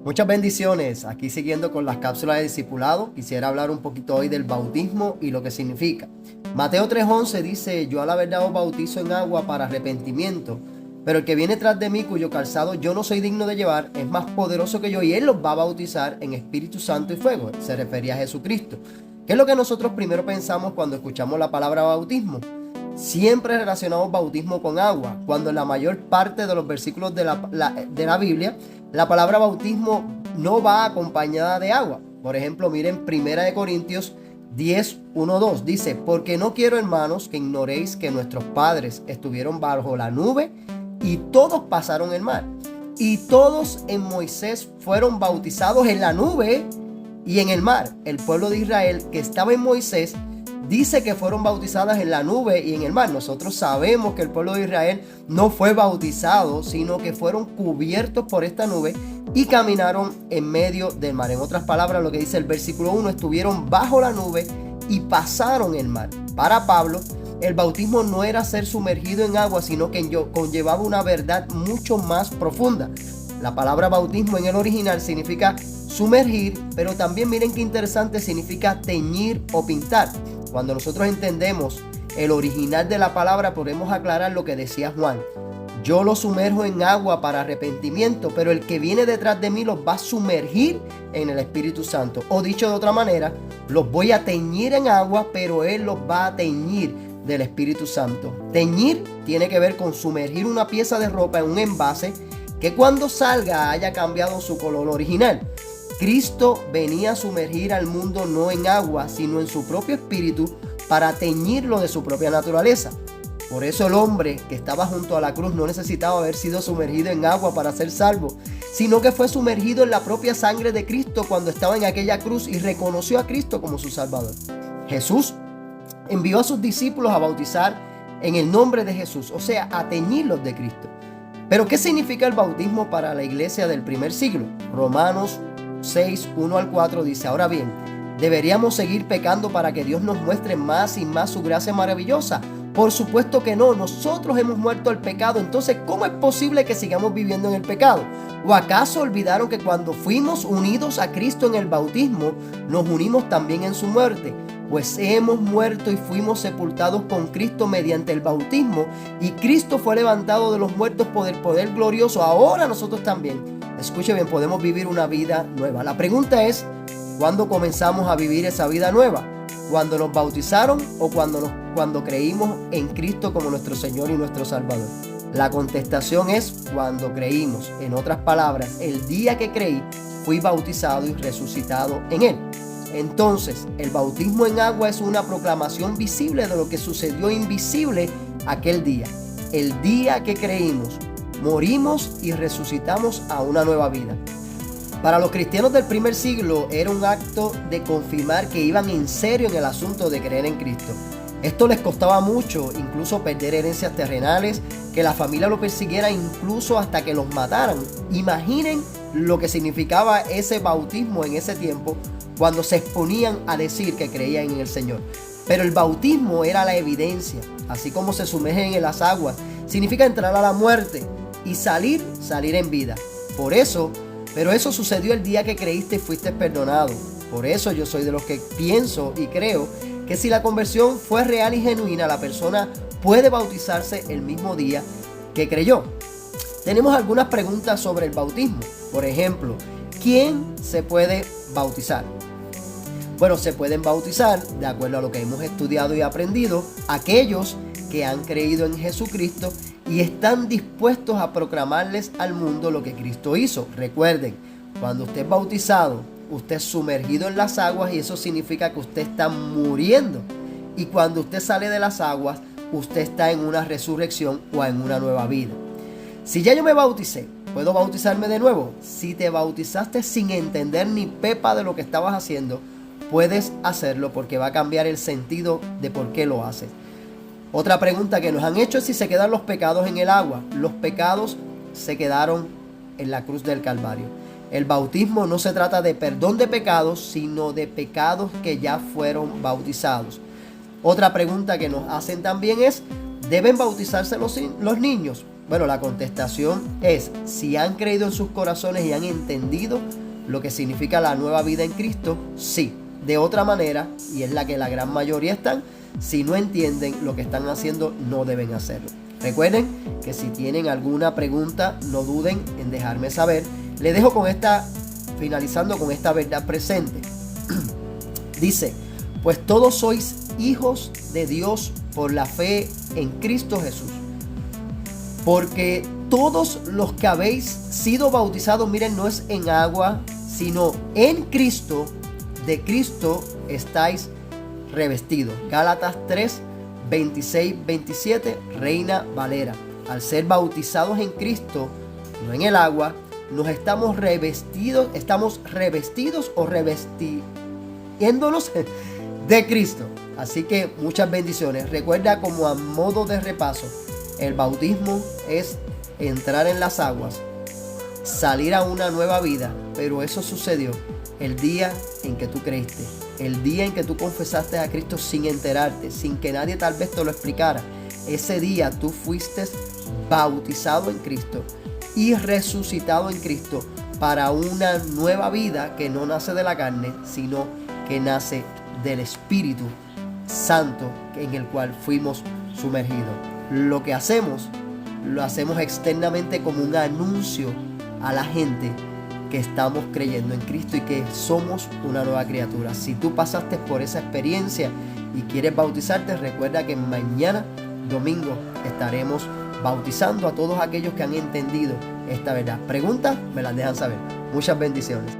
Muchas bendiciones. Aquí siguiendo con las cápsulas de discipulado, quisiera hablar un poquito hoy del bautismo y lo que significa. Mateo 3:11 dice: yo a la verdad os bautizo en agua para arrepentimiento, pero el que viene tras de mí, cuyo calzado yo no soy digno de llevar, es más poderoso que yo y él los va a bautizar en Espíritu Santo y fuego. Se refería a Jesucristo. ¿Qué es lo que nosotros primero pensamos cuando escuchamos la palabra bautismo? Siempre relacionamos bautismo con agua, cuando en la mayor parte de los versículos de la Biblia, la palabra bautismo no va acompañada de agua. Por ejemplo, miren 1 Corintios 10:1-2, dice: porque no quiero, hermanos, que ignoréis que nuestros padres estuvieron bajo la nube y todos pasaron el mar. Y todos en Moisés fueron bautizados en la nube y en el mar. El pueblo de Israel que estaba en Moisés dice que fueron bautizadas en la nube y en el mar. Nosotros sabemos que el pueblo de Israel no fue bautizado, sino que fueron cubiertos por esta nube y caminaron en medio del mar. En otras palabras, lo que dice el versículo 1, estuvieron bajo la nube y pasaron el mar. Para Pablo, el bautismo no era ser sumergido en agua, sino que conllevaba una verdad mucho más profunda. La palabra bautismo en el original significa sumergir, pero también miren qué interesante, significa teñir o pintar. Cuando nosotros entendemos el original de la palabra, podemos aclarar lo que decía Juan: yo los sumerjo en agua para arrepentimiento, pero el que viene detrás de mí los va a sumergir en el Espíritu Santo. O dicho de otra manera, los voy a teñir en agua, pero Él los va a teñir del Espíritu Santo. Teñir tiene que ver con sumergir una pieza de ropa en un envase que cuando salga haya cambiado su color original. Cristo venía a sumergir al mundo no en agua, sino en su propio espíritu para teñirlo de su propia naturaleza. Por eso el hombre que estaba junto a la cruz no necesitaba haber sido sumergido en agua para ser salvo, sino que fue sumergido en la propia sangre de Cristo cuando estaba en aquella cruz y reconoció a Cristo como su Salvador. Jesús envió a sus discípulos a bautizar en el nombre de Jesús, o sea, a teñirlos de Cristo. Pero ¿qué significa el bautismo para la iglesia del primer siglo? Romanos 6:1-4 dice: ahora bien, ¿deberíamos seguir pecando para que Dios nos muestre más y más su gracia maravillosa? Por supuesto que no. Nosotros hemos muerto al pecado. Entonces, ¿cómo es posible que sigamos viviendo en el pecado? ¿O acaso olvidaron que cuando fuimos unidos a Cristo en el bautismo, nos unimos también en su muerte? Pues hemos muerto y fuimos sepultados con Cristo mediante el bautismo, y Cristo fue levantado de los muertos por el poder glorioso. Ahora nosotros también, escuche bien, podemos vivir una vida nueva. La pregunta es: ¿cuándo comenzamos a vivir esa vida nueva? ¿Cuando nos bautizaron o cuando creímos en Cristo como nuestro Señor y nuestro Salvador? La contestación es cuando creímos. En otras palabras, el día que creí, fui bautizado y resucitado en Él. Entonces, el bautismo en agua es una proclamación visible de lo que sucedió invisible aquel día. El día que creímos, morimos y resucitamos a una nueva vida. Para los cristianos del primer siglo era un acto de confirmar que iban en serio en el asunto de creer en Cristo. Esto les costaba mucho, incluso perder herencias terrenales, que la familia lo persiguiera incluso hasta que los mataran. Imaginen lo que significaba ese bautismo en ese tiempo, cuando se exponían a decir que creían en el Señor. Pero el bautismo era la evidencia. Así como se sumergen en las aguas, significa entrar a la muerte y salir en vida. Pero eso sucedió el día que creíste y fuiste perdonado. Por eso yo soy de los que pienso y creo que si la conversión fue real y genuina, la persona puede bautizarse el mismo día que creyó. Tenemos algunas preguntas sobre el bautismo. Por ejemplo, ¿quién se puede bautizar? Bueno, se pueden bautizar, de acuerdo a lo que hemos estudiado y aprendido, aquellos que han creído en Jesucristo y están dispuestos a proclamarles al mundo lo que Cristo hizo. Recuerden, cuando usted es bautizado, usted es sumergido en las aguas y eso significa que usted está muriendo. Y cuando usted sale de las aguas, usted está en una resurrección o en una nueva vida. Si ya yo me bauticé, ¿puedo bautizarme de nuevo? Si te bautizaste sin entender ni pepa de lo que estabas haciendo, puedes hacerlo porque va a cambiar el sentido de por qué lo haces. Otra pregunta que nos han hecho es si se quedan los pecados en el agua. Los pecados se quedaron en la cruz del Calvario. El bautismo no se trata de perdón de pecados, sino de pecados que ya fueron bautizados. Otra pregunta que nos hacen también es: ¿deben bautizarse los niños? Bueno, la contestación es: si han creído en sus corazones y han entendido lo que significa la nueva vida en Cristo, sí. De otra manera, y es la que la gran mayoría están, si no entienden lo que están haciendo, no deben hacerlo. Recuerden que si tienen alguna pregunta, no duden en dejarme saber. Les dejo finalizando con esta verdad presente. Dice: pues todos sois hijos de Dios por la fe en Cristo Jesús. Porque todos los que habéis sido bautizados, miren, no es en agua, sino en Cristo, de Cristo estáis revestidos. Gálatas 3, 26, 27, Reina Valera. Al ser bautizados en Cristo, no en el agua, nos estamos revestidos o revestiéndonos de Cristo. Así que muchas bendiciones. Recuerda, como a modo de repaso, el bautismo es entrar en las aguas, salir a una nueva vida, pero eso sucedió el día en que tú creíste, el día en que tú confesaste a Cristo sin enterarte, sin que nadie tal vez te lo explicara. Ese día tú fuiste bautizado en Cristo y resucitado en Cristo para una nueva vida que no nace de la carne, sino que nace del Espíritu Santo en el cual fuimos sumergidos. Lo que hacemos, lo hacemos externamente como un anuncio a la gente que estamos creyendo en Cristo y que somos una nueva criatura. Si tú pasaste por esa experiencia y quieres bautizarte, recuerda que mañana, domingo, estaremos bautizando a todos aquellos que han entendido esta verdad. Preguntas, me las dejan saber. Muchas bendiciones.